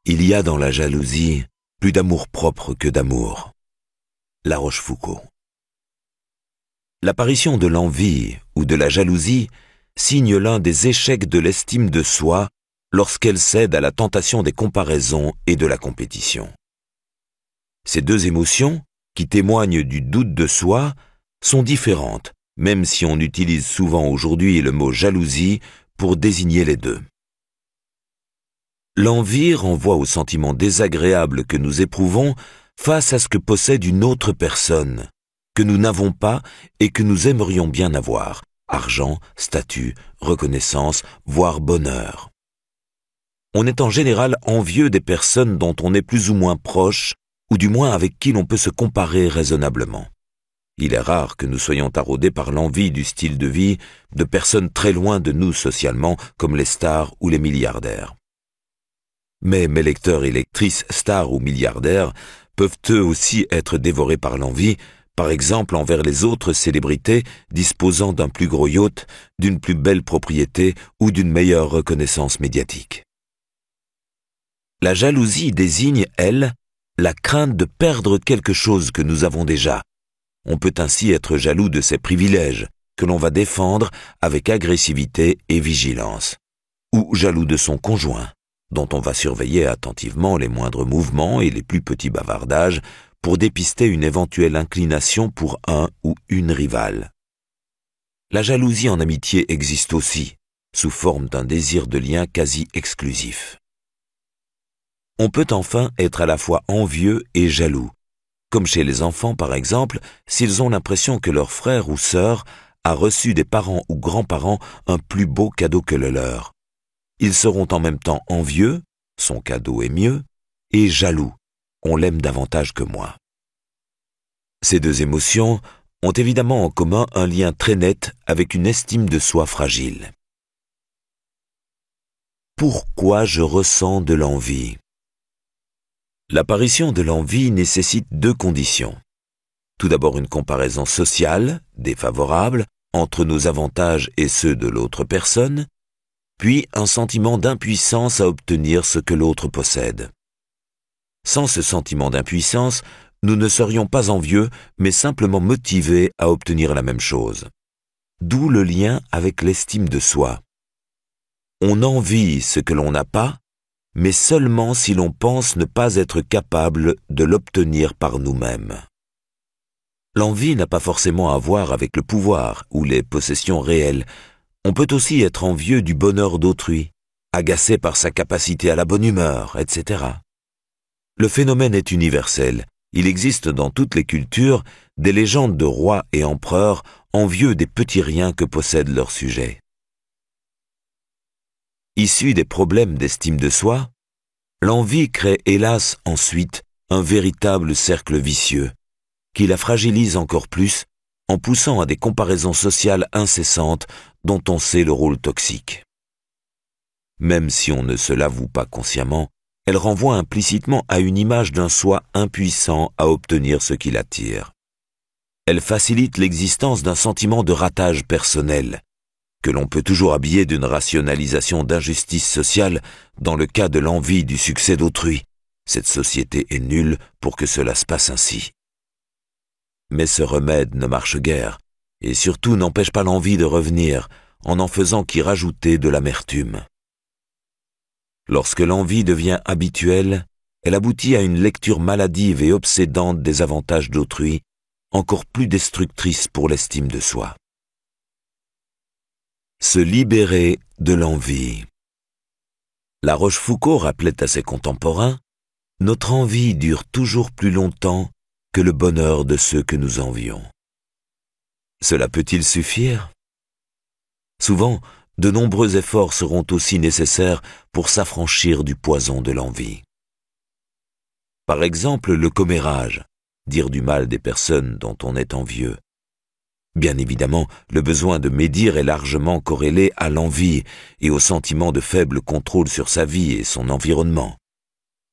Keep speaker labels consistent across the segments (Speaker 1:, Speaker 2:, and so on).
Speaker 1: Il y a dans la jalousie plus d'amour-propre que d'amour. La Rochefoucauld. L'apparition de l'envie ou de la jalousie signe l'un des échecs de l'estime de soi lorsqu'elle cède à la tentation des comparaisons et de la compétition. Ces deux émotions, qui témoignent du doute de soi, sont différentes, même si on utilise souvent aujourd'hui le mot jalousie pour désigner les deux. L'envie renvoie au sentiment désagréable que nous éprouvons face à ce que possède une autre personne, que nous n'avons pas et que nous aimerions bien avoir, argent, statut, reconnaissance, voire bonheur. On est en général envieux des personnes dont on est plus ou moins proche, ou du moins avec qui l'on peut se comparer raisonnablement. Il est rare que nous soyons taraudés par l'envie du style de vie de personnes très loin de nous socialement, comme les stars ou les milliardaires. Mais mes lecteurs et lectrices, stars ou milliardaires, peuvent eux aussi être dévorés par l'envie, par exemple envers les autres célébrités disposant d'un plus gros yacht, d'une plus belle propriété ou d'une meilleure reconnaissance médiatique. La jalousie désigne, elle, la crainte de perdre quelque chose que nous avons déjà. On peut ainsi être jaloux de ses privilèges, que l'on va défendre avec agressivité et vigilance, ou jaloux de son conjoint, dont on va surveiller attentivement les moindres mouvements et les plus petits bavardages pour dépister une éventuelle inclination pour un ou une rivale. La jalousie en amitié existe aussi, sous forme d'un désir de lien quasi exclusif. On peut enfin être à la fois envieux et jaloux, comme chez les enfants par exemple, s'ils ont l'impression que leur frère ou sœur a reçu des parents ou grands-parents un plus beau cadeau que le leur. Ils seront en même temps envieux, son cadeau est mieux, et jaloux, on l'aime davantage que moi. Ces deux émotions ont évidemment en commun un lien très net avec une estime de soi fragile. Pourquoi je ressens de l'envie ? L'apparition de l'envie nécessite deux conditions. Tout d'abord une comparaison sociale, défavorable, entre nos avantages et ceux de l'autre personne, puis un sentiment d'impuissance à obtenir ce que l'autre possède. Sans ce sentiment d'impuissance, nous ne serions pas envieux, mais simplement motivés à obtenir la même chose. D'où le lien avec l'estime de soi. On envie ce que l'on n'a pas, mais seulement si l'on pense ne pas être capable de l'obtenir par nous-mêmes. L'envie n'a pas forcément à voir avec le pouvoir ou les possessions réelles. On peut aussi être envieux du bonheur d'autrui, agacé par sa capacité à la bonne humeur, etc. Le phénomène est universel. Il existe dans toutes les cultures des légendes de rois et empereurs envieux des petits riens que possèdent leurs sujets. Issue des problèmes d'estime de soi, l'envie crée hélas ensuite un véritable cercle vicieux, qui la fragilise encore plus en poussant à des comparaisons sociales incessantes dont on sait le rôle toxique. Même si on ne se l'avoue pas consciemment, elle renvoie implicitement à une image d'un soi impuissant à obtenir ce qui l'attire. Elle facilite l'existence d'un sentiment de ratage personnel, que l'on peut toujours habiller d'une rationalisation d'injustice sociale dans le cas de l'envie du succès d'autrui. Cette société est nulle pour que cela se passe ainsi. Mais ce remède ne marche guère, et surtout n'empêche pas l'envie de revenir, en faisant qu'y rajouter de l'amertume. Lorsque l'envie devient habituelle, elle aboutit à une lecture maladive et obsédante des avantages d'autrui, encore plus destructrice pour l'estime de soi. Se libérer de l'envie. La Rochefoucauld rappelait à ses contemporains « Notre envie dure toujours plus longtemps que le bonheur de ceux que nous envions. » Cela peut-il suffire ? Souvent, de nombreux efforts seront aussi nécessaires pour s'affranchir du poison de l'envie. Par exemple, le commérage, dire du mal des personnes dont on est envieux. Bien évidemment, le besoin de médire est largement corrélé à l'envie et au sentiment de faible contrôle sur sa vie et son environnement.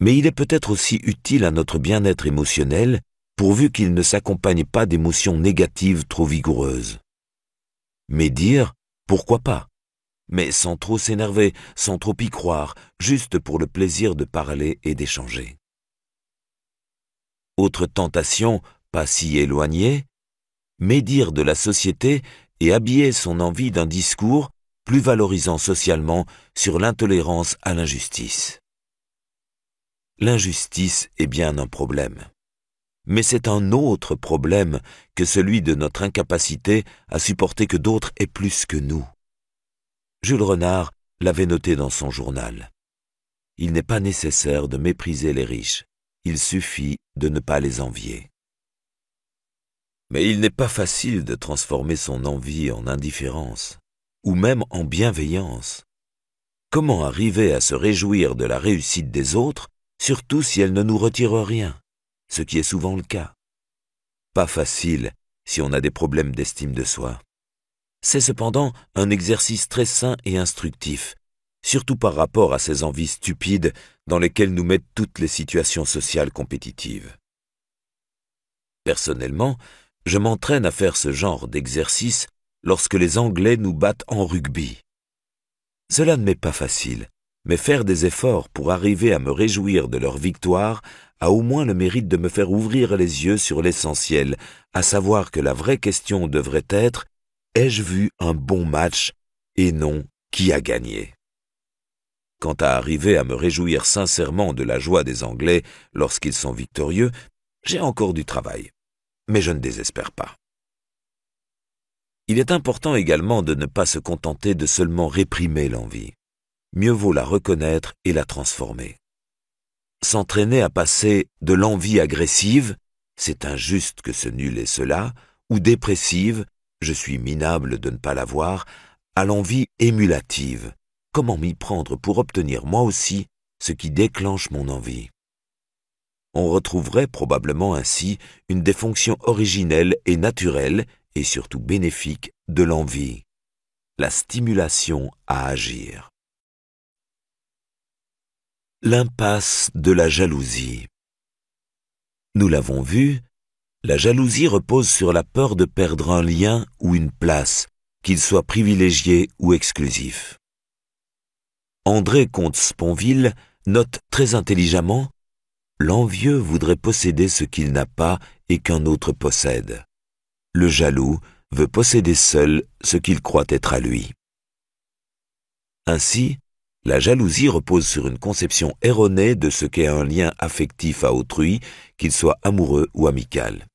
Speaker 1: Mais il est peut-être aussi utile à notre bien-être émotionnel pourvu qu'il ne s'accompagne pas d'émotions négatives trop vigoureuses. Médire, pourquoi pas ? mais sans trop s'énerver, sans trop y croire, juste pour le plaisir de parler et d'échanger. Autre tentation, pas si éloignée, médire de la société et habiller son envie d'un discours plus valorisant socialement sur l'intolérance à l'injustice. L'injustice est bien un problème. Mais c'est un autre problème que celui de notre incapacité à supporter que d'autres aient plus que nous. Jules Renard l'avait noté dans son journal. Il n'est pas nécessaire de mépriser les riches, il suffit de ne pas les envier. Mais il n'est pas facile de transformer son envie en indifférence, ou même en bienveillance. Comment arriver à se réjouir de la réussite des autres, surtout si elle ne nous retire rien, ce qui est souvent le cas? Pas facile si on a des problèmes d'estime de soi. C'est cependant un exercice très sain et instructif, surtout par rapport à ces envies stupides dans lesquelles nous mettent toutes les situations sociales compétitives. Personnellement, je m'entraîne à faire ce genre d'exercice lorsque les Anglais nous battent en rugby. Cela ne m'est pas facile, mais faire des efforts pour arriver à me réjouir de leur victoire a au moins le mérite de me faire ouvrir les yeux sur l'essentiel, à savoir que la vraie question devrait être « ai-je vu un bon match ?» et non « qui a gagné ?» Quant à arriver à me réjouir sincèrement de la joie des Anglais lorsqu'ils sont victorieux, j'ai encore du travail, mais je ne désespère pas. Il est important également de ne pas se contenter de seulement réprimer l'envie. Mieux vaut la reconnaître et la transformer. S'entraîner à passer de l'envie agressive, c'est injuste que ce nul ait cela, ou dépressive, je suis minable de ne pas l'avoir, à l'envie émulative. Comment m'y prendre pour obtenir moi aussi ce qui déclenche mon envie? On retrouverait probablement ainsi une des fonctions originelles et naturelles, et surtout bénéfique, de l'envie, la stimulation à agir. L'impasse de la jalousie. Nous l'avons vu, la jalousie repose sur la peur de perdre un lien ou une place, qu'il soit privilégié ou exclusif. André Comte-Sponville note très intelligemment « L'envieux voudrait posséder ce qu'il n'a pas et qu'un autre possède. Le jaloux veut posséder seul ce qu'il croit être à lui. » Ainsi, la jalousie repose sur une conception erronée de ce qu'est un lien affectif à autrui, qu'il soit amoureux ou amical.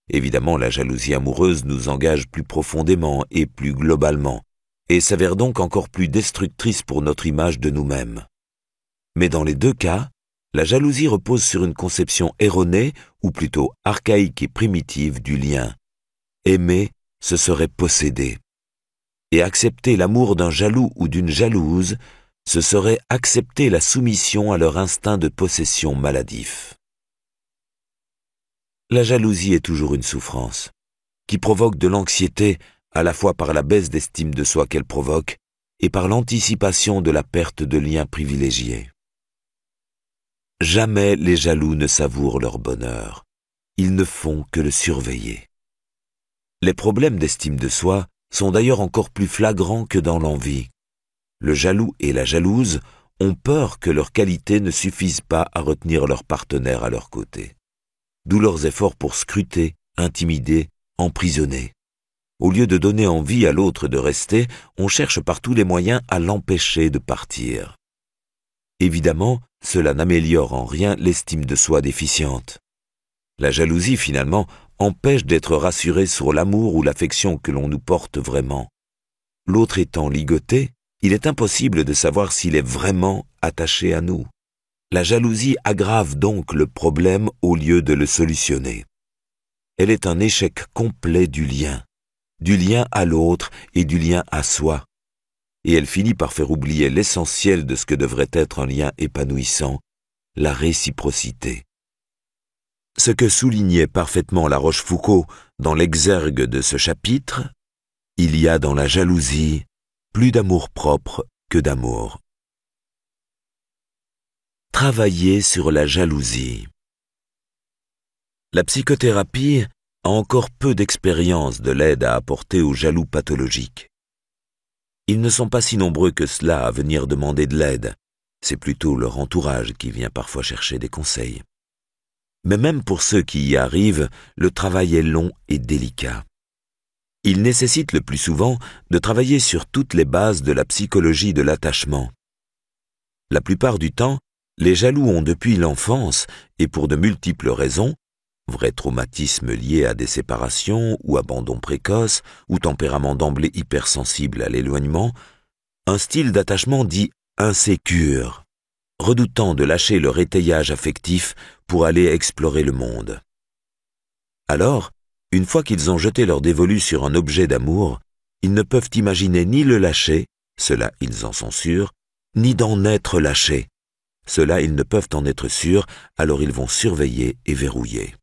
Speaker 1: Évidemment, la jalousie amoureuse nous engage plus profondément et plus globalement, et s'avère donc encore plus destructrice pour notre image de nous-mêmes. Mais dans les deux cas, la jalousie repose sur une conception erronée, ou plutôt archaïque et primitive du lien. Aimer, ce serait posséder. Et accepter l'amour d'un jaloux ou d'une jalouse, ce serait accepter la soumission à leur instinct de possession maladif. La jalousie est toujours une souffrance, qui provoque de l'anxiété à la fois par la baisse d'estime de soi qu'elle provoque et par l'anticipation de la perte de liens privilégiés. Jamais les jaloux ne savourent leur bonheur, ils ne font que le surveiller. Les problèmes d'estime de soi sont d'ailleurs encore plus flagrants que dans l'envie. Le jaloux et la jalouse ont peur que leurs qualités ne suffisent pas à retenir leur partenaire à leur côté. D'où leurs efforts pour scruter, intimider, emprisonner. Au lieu de donner envie à l'autre de rester, on cherche par tous les moyens à l'empêcher de partir. Évidemment, cela n'améliore en rien l'estime de soi déficiente. La jalousie, finalement, empêche d'être rassuré sur l'amour ou l'affection que l'on nous porte vraiment. L'autre étant ligoté, il est impossible de savoir s'il est vraiment attaché à nous. La jalousie aggrave donc le problème au lieu de le solutionner. Elle est un échec complet du lien à l'autre et du lien à soi. Et elle finit par faire oublier l'essentiel de ce que devrait être un lien épanouissant, la réciprocité. Ce que soulignait parfaitement La Rochefoucauld dans l'exergue de ce chapitre, il y a dans la jalousie plus d'amour-propre que d'amour. Travailler sur la jalousie. La psychothérapie a encore peu d'expérience de l'aide à apporter aux jaloux pathologiques. Ils ne sont pas si nombreux que cela à venir demander de l'aide. C'est plutôt leur entourage qui vient parfois chercher des conseils. Mais même pour ceux qui y arrivent, le travail est long et délicat. Il nécessite le plus souvent de travailler sur toutes les bases de la psychologie de l'attachement. La plupart du temps, les jaloux ont depuis l'enfance, et pour de multiples raisons, vrais traumatismes liés à des séparations ou abandon précoce, ou tempérament d'emblée hypersensible à l'éloignement, un style d'attachement dit insécure, redoutant de lâcher leur étayage affectif pour aller explorer le monde. Alors, une fois qu'ils ont jeté leur dévolu sur un objet d'amour, ils ne peuvent imaginer ni le lâcher, cela ils en sont sûrs, ni d'en être lâchés. Cela ils ne peuvent en être sûrs, alors ils vont surveiller et verrouiller.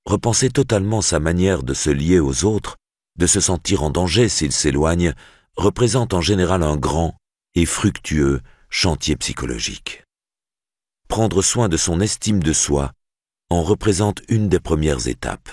Speaker 1: Repenser totalement sa manière de se lier aux autres, de se sentir en danger s'ils s'éloignent, représente en général un grand et fructueux chantier psychologique. Prendre soin de son estime de soi en représente une des premières étapes.